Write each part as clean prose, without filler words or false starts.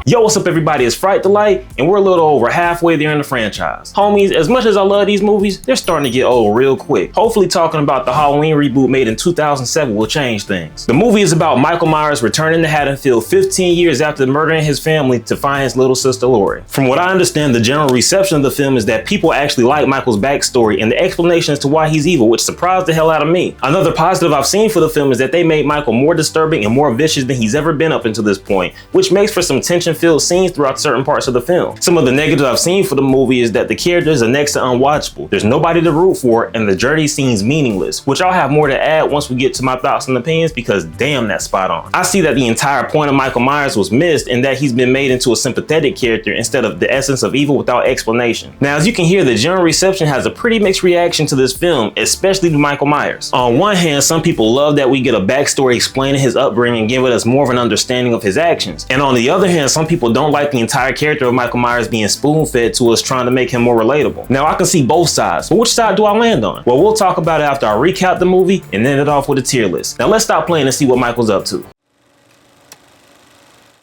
Yo, what's up everybody, it's Fright Delight, and we're a little over halfway there in the franchise. Homies, as much as I love these movies, they're starting to get old real quick. Hopefully talking about the Halloween reboot made in 2007 will change things. The movie is about Michael Myers returning to Haddonfield 15 years after murdering his family to find his little sister Laurie. From what I understand, the general reception of the film is that people actually like Michael's backstory and the explanation as to why he's evil, which surprised the hell out of me. Another positive I've seen for the film is that they made Michael more disturbing and more vicious than he's ever been up until this point, which makes for some tension-filled scenes throughout certain parts of the film. Some of the negatives I've seen for the movie is that the characters are next to unwatchable. There's nobody to root for, and the journey seems meaningless, which I'll have more to add once we get to my thoughts and opinions, because damn, that's spot on. I see that the entire point of Michael Myers was missed, and that he's been made into a sympathetic character instead of the essence of evil without explanation. Now, as you can hear, the general reception has a pretty mixed reaction to this film, especially to Michael Myers. On one hand, some people love that we get a backstory explaining his upbringing and giving us more of an understanding of his actions. And on the other hand, some people don't like the entire character of Michael Myers being spoon-fed to us, trying to make him more relatable. Now, I can see both sides, but which side do I land on? Well, we'll talk about it after I recap the movie and end it off with a tier list. Now, let's stop playing and see what Michael's up to.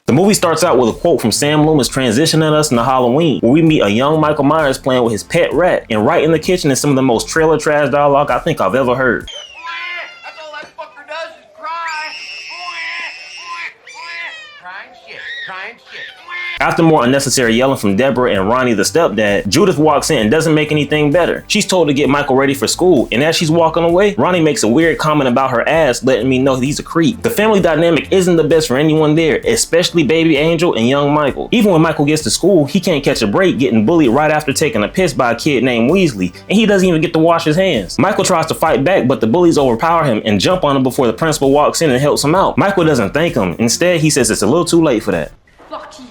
The movie starts out with a quote from Sam Loomis transitioning us into Halloween, where we meet a young Michael Myers playing with his pet rat, and right in the kitchen is some of the most trailer trash dialogue I think I've ever heard. That's all that fucker does is cry. Crying shit. After more unnecessary yelling from Deborah and Ronnie the stepdad, Judith walks in and doesn't make anything better. She's told to get Michael ready for school, and as she's walking away, Ronnie makes a weird comment about her ass, letting me know he's a creep. The family dynamic isn't the best for anyone there, especially baby Angel and young Michael. Even when Michael gets to school, he can't catch a break, getting bullied right after taking a piss by a kid named Weasley, and he doesn't even get to wash his hands. Michael tries to fight back, but the bullies overpower him and jump on him before the principal walks in and helps him out. Michael doesn't thank him. Instead, he says it's a little too late for that. Fuck you.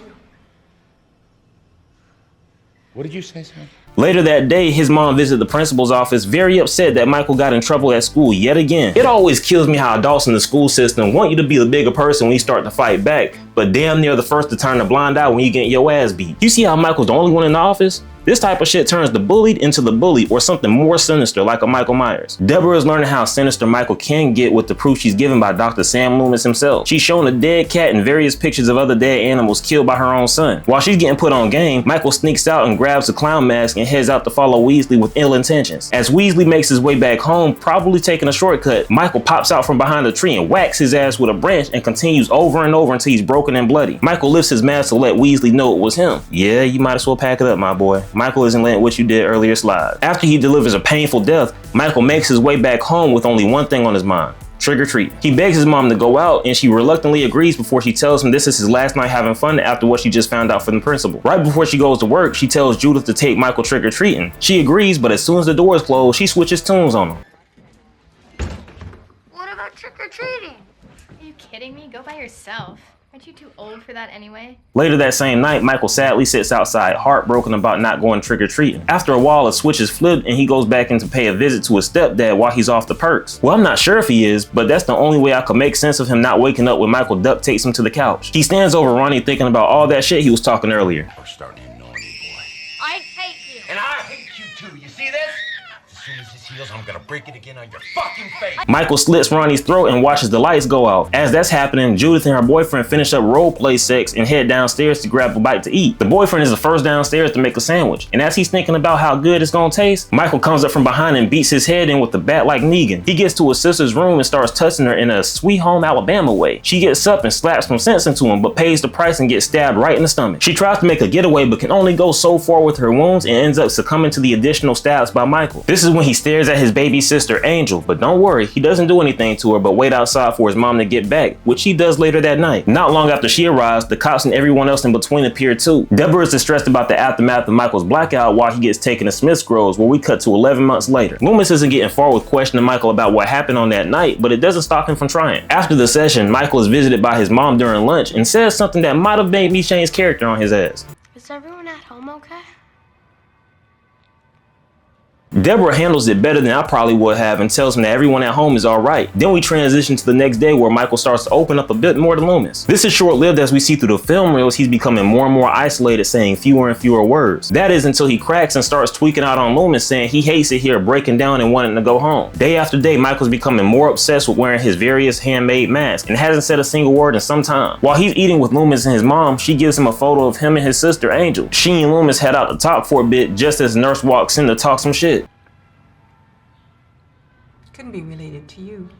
What did you say, son? Later that day, his mom visited the principal's office, very upset that Michael got in trouble at school yet again. It always kills me how adults in the school system want you to be the bigger person when you start to fight back, but damn near the first to turn a blind eye when you get your ass beat. You see how Michael's the only one in the office? This type of shit turns the bullied into the bully, or something more sinister like a Michael Myers. Deborah is learning how sinister Michael can get with the proof she's given by Dr. Sam Loomis himself. She's shown a dead cat and various pictures of other dead animals killed by her own son. While she's getting put on game, Michael sneaks out and grabs a clown mask and heads out to follow Weasley with ill intentions. As Weasley makes his way back home, probably taking a shortcut, Michael pops out from behind a tree and whacks his ass with a branch and continues over and over until he's broken and bloody. Michael lifts his mask to let Weasley know it was him. Yeah, you might as well pack it up, my boy. Michael isn't letting what you did earlier slide. After he delivers a painful death, Michael makes his way back home with only one thing on his mind: trick or treat. He begs his mom to go out, and she reluctantly agrees before she tells him this is his last night having fun after what she just found out from the principal. Right before she goes to work, she tells Judith to take Michael trick or treating. She agrees, but as soon as the doors close, she switches tunes on him. What about trick or treating? Are you kidding me? Go by yourself. Aren't you too old for that anyway? Later that same night, Michael sadly sits outside, heartbroken about not going trick-or-treating. After a while, a switch is flipped and he goes back in to pay a visit to his stepdad while he's off the perks. Well, I'm not sure if he is, but that's the only way I could make sense of him not waking up when Michael duct tapes him to the couch. He stands over Ronnie thinking about all that shit he was talking earlier. We're starting to annoy me, boy. I hate you. And I hate you too. You see this? As soon as this heals, I'm gonna break it again on your fucking face. Michael slits Ronnie's throat and watches the lights go out. As that's happening, Judith and her boyfriend finish up role play sex and head downstairs to grab a bite to eat. The boyfriend is the first downstairs to make a sandwich, and as he's thinking about how good it's gonna taste, Michael comes up from behind and beats his head in with the bat like Negan. He gets to his sister's room and starts touching her in a Sweet Home Alabama way. She gets up and slaps some sense into him, but pays the price and gets stabbed right in the stomach. She tries to make a getaway but can only go so far with her wounds and ends up succumbing to the additional stabs by Michael. This is when he stares at his baby sister Angel, but don't worry, he doesn't do anything to her but wait outside for his mom to get back, which he does later that night. Not long after she arrives, the cops and everyone else in between appear too. Deborah is distressed about the aftermath of Michael's blackout while he gets taken to Smith's Groves, where we cut to 11 months later. Loomis isn't getting far with questioning Michael about what happened on that night, but it doesn't stop him from trying. After the session, Michael is visited by his mom during lunch and says something that might have made me change character on his ass. Is everyone at home okay? Deborah handles it better than I probably would have and tells him that everyone at home is alright. Then we transition to the next day where Michael starts to open up a bit more to Loomis. This is short-lived as we see through the film reels he's becoming more and more isolated, saying fewer and fewer words. That is until he cracks and starts tweaking out on Loomis, saying he hates it here, breaking down and wanting to go home. Day after day, Michael's becoming more obsessed with wearing his various handmade masks and hasn't said a single word in some time. While he's eating with Loomis and his mom, she gives him a photo of him and his sister Angel. She and Loomis head out to talk for a bit just as the nurse walks in to talk some shit. Couldn't be related to you.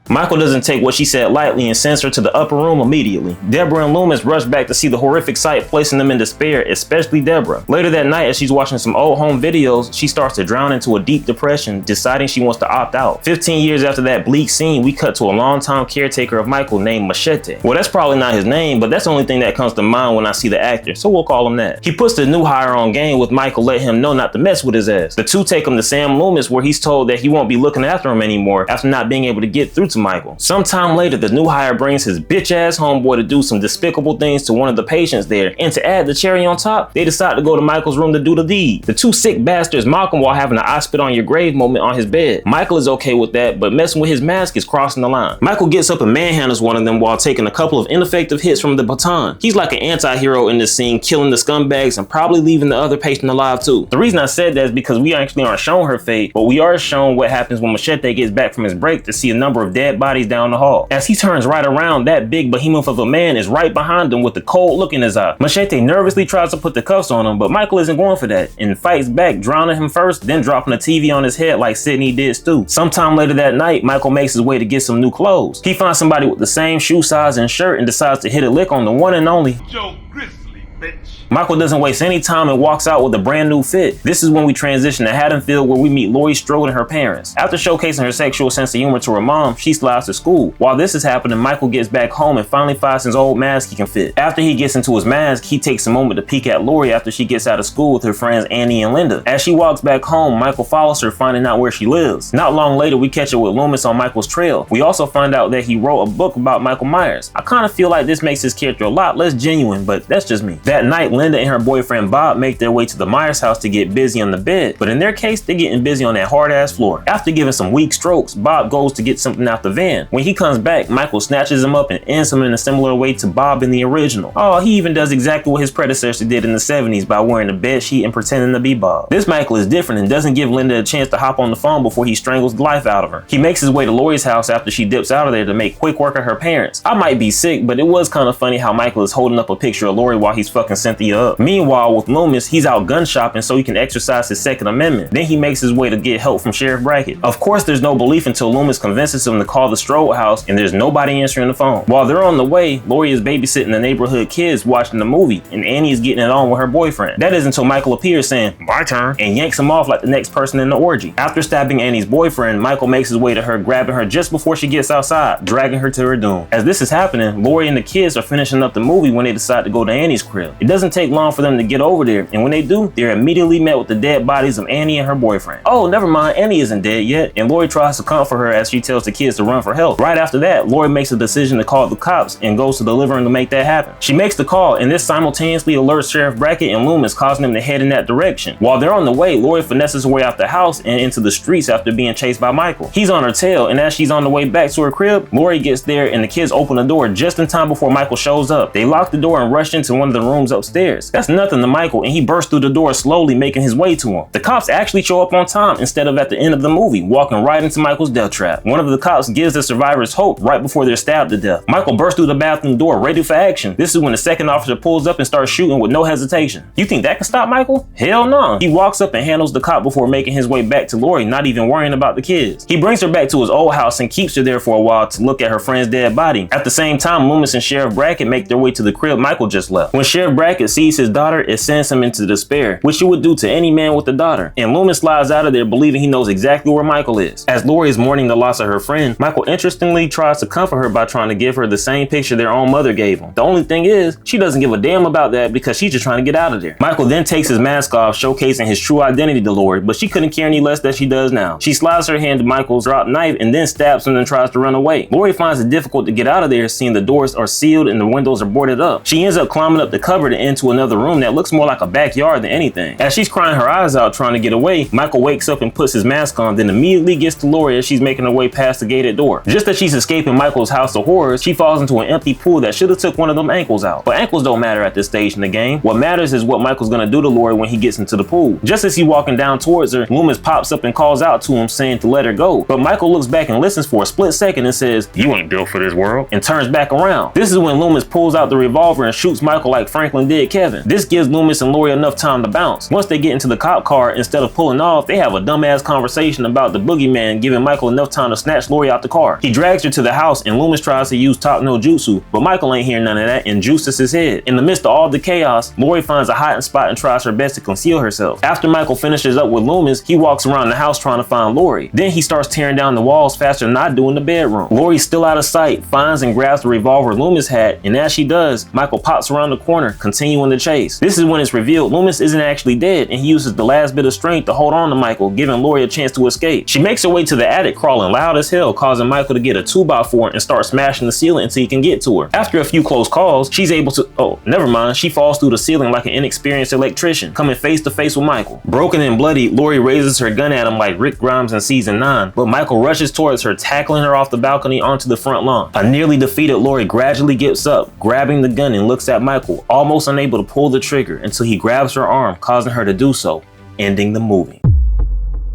Michael doesn't take what she said lightly and sends her to the upper room immediately. Deborah and Loomis rush back to see the horrific sight, placing them in despair, especially Deborah. Later that night, as she's watching some old home videos, she starts to drown into a deep depression, deciding she wants to opt out. 15 years after that bleak scene, we cut to a longtime caretaker of Michael named Machete. Well, that's probably not his name, but that's the only thing that comes to mind when I see the actor, so we'll call him that. He puts the new hire on game with Michael, letting him know not to mess with his ass. The two take him to Sam Loomis, where he's told that he won't be looking after him anymore after not being able to get through to Michael. Sometime later, the new hire brings his bitch-ass homeboy to do some despicable things to one of the patients there, and to add the cherry on top, they decide to go to Michael's room to do the deed. The two sick bastards mock him while having an I spit on your grave moment on his bed. Michael is okay with that, but messing with his mask is crossing the line. Michael gets up and manhandles one of them while taking a couple of ineffective hits from the baton. He's like an anti-hero in this scene, killing the scumbags and probably leaving the other patient alive too. The reason I said that is because we actually aren't shown her fate, but we are shown what happens when Machete gets back from his break to see a number of dead bodies down the hall. As he turns right around, that big behemoth of a man is right behind him with the cold look in his eye. Machete nervously tries to put the cuffs on him, but Michael isn't going for that and fights back, drowning him first, then dropping the TV on his head like Sidney did Stu. Sometime later that night, Michael makes his way to get some new clothes. He finds somebody with the same shoe size and shirt and decides to hit a lick on the one and only Joe Grizzly, bitch. Michael doesn't waste any time and walks out with a brand new fit. This is when we transition to Haddonfield, where we meet Laurie Strode and her parents. After showcasing her sexual sense of humor to her mom, she slides to school. While this is happening, Michael gets back home and finally finds his old mask he can fit. After he gets into his mask, he takes a moment to peek at Laurie after she gets out of school with her friends Annie and Linda. As she walks back home, Michael follows her, finding out where she lives. Not long later, we catch up with Loomis on Michael's trail. We also find out that he wrote a book about Michael Myers. I kind of feel like this makes his character a lot less genuine, but that's just me. That night, Linda and her boyfriend Bob make their way to the Myers house to get busy on the bed, but in their case, they're getting busy on that hard ass floor. After giving some weak strokes, Bob goes to get something out the van. When he comes back, Michael snatches him up and ends him in a similar way to Bob in the original. Oh, he even does exactly what his predecessor did in the 70s by wearing a bed sheet and pretending to be Bob. This Michael is different and doesn't give Linda a chance to hop on the phone before he strangles the life out of her. He makes his way to Laurie's house after she dips out of there to make quick work of her parents. I might be sick, but it was kind of funny how Michael is holding up a picture of Laurie while he's fucking Cynthia up. Meanwhile, with Loomis, he's out gun shopping so he can exercise his Second Amendment. Then he makes his way to get help from Sheriff Brackett. Of course, there's no belief until Loomis convinces him to call the Strode house, and there's nobody answering the phone. While they're on the way, Laurie is babysitting the neighborhood kids watching the movie, and Annie is getting it on with her boyfriend. That is until Michael appears saying, "My turn," and yanks him off like the next person in the orgy. After stabbing Annie's boyfriend, Michael makes his way to her, grabbing her just before she gets outside, dragging her to her doom. As this is happening, Laurie and the kids are finishing up the movie when they decide to go to Annie's crib. It doesn't take long for them to get over there, and when they do, they're immediately met with the dead bodies of Annie and her boyfriend. Oh, never mind, Annie isn't dead yet, and Laurie tries to comfort her as she tells the kids to run for help. Right after that, Laurie makes a decision to call the cops and goes to the living room to make that happen. She makes the call, and this simultaneously alerts Sheriff Brackett and Loomis, causing them to head in that direction. While they're on the way, Laurie finesses her way out the house and into the streets after being chased by Michael. He's on her tail, and as she's on the way back to her crib, Laurie gets there and the kids open the door just in time before Michael shows up. They lock the door and rush into one of the rooms upstairs. That's nothing to Michael, and he bursts through the door slowly, making his way to him. The cops actually show up on time instead of at the end of the movie, walking right into Michael's death trap. One of the cops gives the survivors hope right before they're stabbed to death. Michael bursts through the bathroom door ready for action. This is when the second officer pulls up and starts shooting with no hesitation. You think that can stop Michael? Hell no. He walks up and handles the cop before making his way back to Laurie, not even worrying about the kids. He brings her back to his old house and keeps her there for a while to look at her friend's dead body. At the same time, Loomis and Sheriff Brackett make their way to the crib Michael just left. When Sheriff Brackett sees his daughter, it sends him into despair, which you would do to any man with a daughter. And Loomis slides out of there believing he knows exactly where Michael is. As Laurie is mourning the loss of her friend, Michael interestingly tries to comfort her by trying to give her the same picture their own mother gave him. The only thing is, she doesn't give a damn about that because she's just trying to get out of there. Michael then takes his mask off, showcasing his true identity to Laurie, but she couldn't care any less than she does now. She slides her hand to Michael's dropped knife and then stabs him and tries to run away. Laurie finds it difficult to get out of there, seeing the doors are sealed and the windows are boarded up. She ends up climbing up the cupboard cupboard and into another room that looks more like a backyard than anything. As she's crying her eyes out trying to get away, Michael wakes up and puts his mask on, then immediately gets to Lori as she's making her way past the gated door. Just as she's escaping Michael's house of horrors, she falls into an empty pool that should have took one of them ankles out. But ankles don't matter at this stage in the game. What matters is what Michael's gonna do to Lori when he gets into the pool. Just as he's walking down towards her, Loomis pops up and calls out to him saying to let her go. But Michael looks back and listens for a split second and says, "You ain't built for this world," and turns back around. This is when Loomis pulls out the revolver and shoots Michael like Franklin did Kevin. This gives Loomis and Lori enough time to bounce. Once they get into the cop car, instead of pulling off, they have a dumbass conversation about the boogeyman giving Michael enough time to snatch Lori out the car. He drags her to the house and Loomis tries to use top no jutsu, but Michael ain't hearing none of that and juices his head. In the midst of all the chaos, Lori finds a hiding spot and tries her best to conceal herself. After Michael finishes up with Loomis, he walks around the house trying to find Lori. Then he starts tearing down the walls faster than I do in the bedroom. Lori's still out of sight, finds and grabs the revolver Loomis had, and as she does, Michael pops around the corner, continuing the chase. This is when it's revealed Loomis isn't actually dead, and he uses the last bit of strength to hold on to Michael, giving Lori a chance to escape. She makes her way to the attic, crawling loud as hell, causing Michael to get a 2x4 and start smashing the ceiling until he can get to her. After a few close calls, she's able to, never mind, she falls through the ceiling like an inexperienced electrician, coming face to face with Michael. Broken and bloody, Lori raises her gun at him like Rick Grimes in season 9, but Michael rushes towards her, tackling her off the balcony onto the front lawn. A nearly defeated Lori gradually gets up, grabbing the gun and looks at Michael, almost unable to pull the trigger until he grabs her arm, causing her to do so, ending the movie.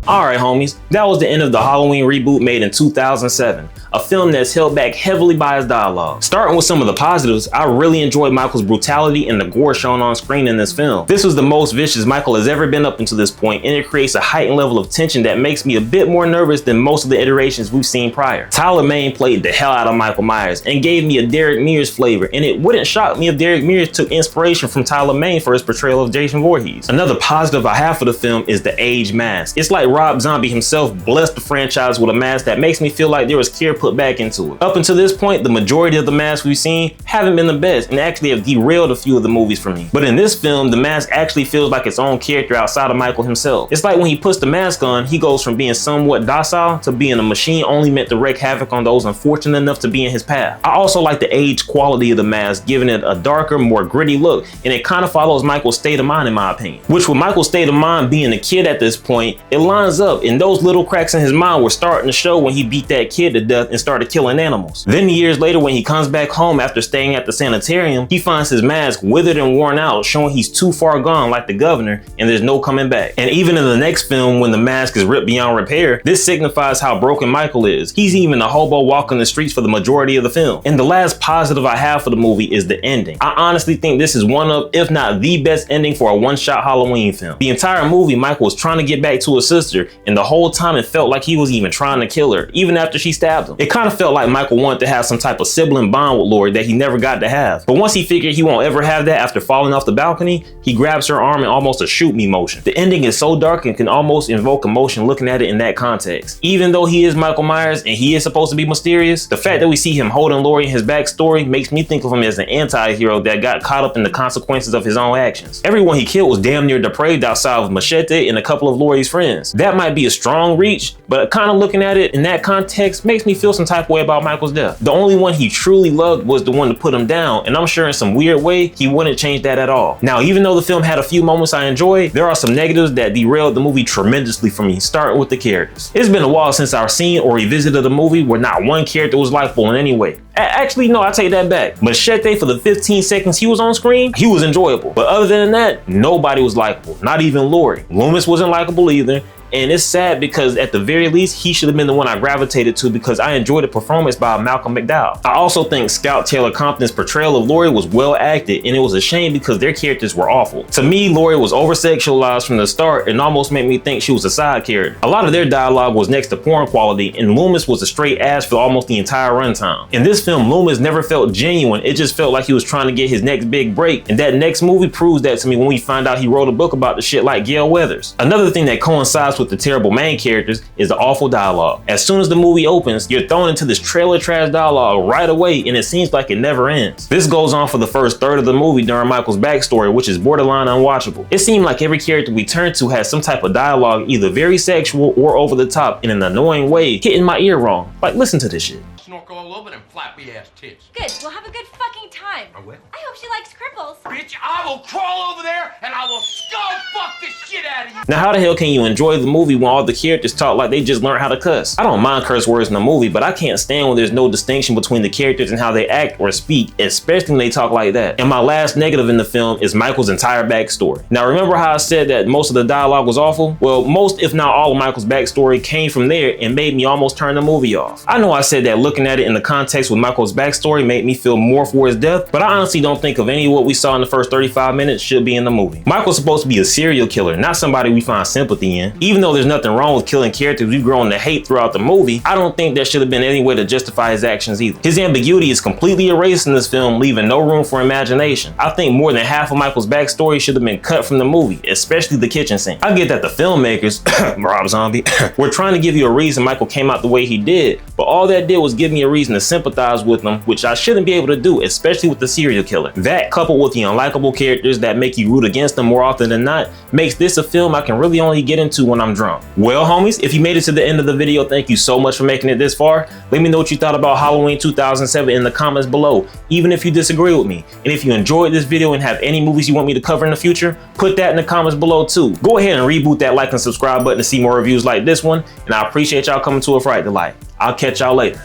Alright homies, that was the end of the Halloween reboot made in 2007, a film that's held back heavily by its dialogue. Starting with some of the positives, I really enjoyed Michael's brutality and the gore shown on screen in this film. This was the most vicious Michael has ever been up until this point, and it creates a heightened level of tension that makes me a bit more nervous than most of the iterations we've seen prior. Tyler Mane played the hell out of Michael Myers and gave me a Derek Mears flavor, and it wouldn't shock me if Derek Mears took inspiration from Tyler Mane for his portrayal of Jason Voorhees. Another positive I have for the film is the age mask. It's like Rob Zombie himself blessed the franchise with a mask that makes me feel like there was care put back into it. Up until this point, the majority of the masks we've seen haven't been the best and actually have derailed a few of the movies for me. But in this film, the mask actually feels like its own character outside of Michael himself. It's like when he puts the mask on, he goes from being somewhat docile to being a machine only meant to wreak havoc on those unfortunate enough to be in his path. I also like the age quality of the mask, giving it a darker, more gritty look, and it kind of follows Michael's state of mind in my opinion. Which with Michael's state of mind being a kid at this point, it lines up, and those little cracks in his mind were starting to show when he beat that kid to death and started killing animals. Then years later when he comes back home after staying at the sanitarium, he finds his mask withered and worn out, showing he's too far gone like the governor and there's no coming back. And even in the next film when the mask is ripped beyond repair, this signifies how broken Michael is. He's even a hobo walking the streets for the majority of the film. And the last positive I have for the movie is the ending. I honestly think this is one of, if not the best ending for a one-shot Halloween film. The entire movie, Michael was trying to get back to his sister, and the whole time it felt like he was even trying to kill her, even after she stabbed him. It kind of felt like Michael wanted to have some type of sibling bond with Lori that he never got to have. But once he figured he won't ever have that after falling off the balcony, he grabs her arm in almost a shoot me motion. The ending is so dark and can almost invoke emotion looking at it in that context. Even though he is Michael Myers and he is supposed to be mysterious, the fact that we see him holding Lori in his backstory makes me think of him as an anti-hero that got caught up in the consequences of his own actions. Everyone he killed was damn near depraved outside of Machete and a couple of Lori's friends. That might be a strong reach, but kind of looking at it in that context makes me feel some type of way about Michael's death. The only one he truly loved was the one to put him down, and I'm sure in some weird way he wouldn't change that at all. Now, even though the film had a few moments I enjoyed, there are some negatives that derailed the movie tremendously for me, starting with the characters. It's been a while since I've seen or revisited a movie where not one character was likable in any way. Actually, no, I take that back. Machete, for the 15 seconds he was on screen, he was enjoyable. But other than that, nobody was likable, not even Lori. Loomis wasn't likable either. And it's sad because at the very least, he should have been the one I gravitated to because I enjoyed the performance by Malcolm McDowell. I also think Scout Taylor Compton's portrayal of Lori was well acted, and it was a shame because their characters were awful. To me, Lori was over-sexualized from the start and almost made me think she was a side character. A lot of their dialogue was next to porn quality, and Loomis was a straight ass for almost the entire runtime. In this film, Loomis never felt genuine. It just felt like he was trying to get his next big break, and that next movie proves that to me when we find out he wrote a book about the shit like Gail Weathers. Another thing that coincides with the terrible main characters is the awful dialogue. As soon as the movie opens, you're thrown into this trailer trash dialogue right away, and it seems like it never ends. This goes on for the first third of the movie during Michael's backstory, which is borderline unwatchable. It seemed like every character we turn to has some type of dialogue, either very sexual or over the top in an annoying way, hitting my ear wrong. Like, listen to this shit. snorkel all over them flappy ass tits. Good, we'll have a good fucking time. I will. I hope she likes cripples. Bitch, I will crawl over there and I will skull fuck the shit out of you. Now, how the hell can you enjoy the movie when all the characters talk like they just learned how to cuss? I don't mind curse words in a movie, but I can't stand when there's no distinction between the characters and how they act or speak, especially when they talk like that. And my last negative in the film is Michael's entire backstory. Now, remember how I said that most of the dialogue was awful? Well, most if not all of Michael's backstory came from there and made me almost turn the movie off. I know I said that looking at it in the context with Michael's backstory made me feel more for his death, but I honestly don't think of any of what we saw in the first 35 minutes should be in the movie. Michael's supposed to be a serial killer, not somebody we find sympathy in. Even though there's nothing wrong with killing characters we've grown to hate throughout the movie, I don't think there should have been any way to justify his actions either. His ambiguity is completely erased in this film, leaving no room for imagination. I think more than half of Michael's backstory should have been cut from the movie, especially the kitchen scene. I get that the filmmakers, Rob Zombie, were trying to give you a reason Michael came out the way he did, but all that did was give me a reason to sympathize with him, which I shouldn't be able to do, especially with the serial killer. That, coupled with the unlikable characters that make you root against them more often than not, makes this a film I can really only get into when I'm drunk. Well, homies, if you made it to the end of the video, thank you so much for making it this far. Let me know what you thought about Halloween 2007 in the comments below, even if you disagree with me. And if you enjoyed this video and have any movies you want me to cover in the future, put that in the comments below too. Go ahead and reboot that like and subscribe button to see more reviews like this one, and I appreciate y'all coming to a Fright Delight. I'll catch y'all later.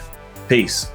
Peace.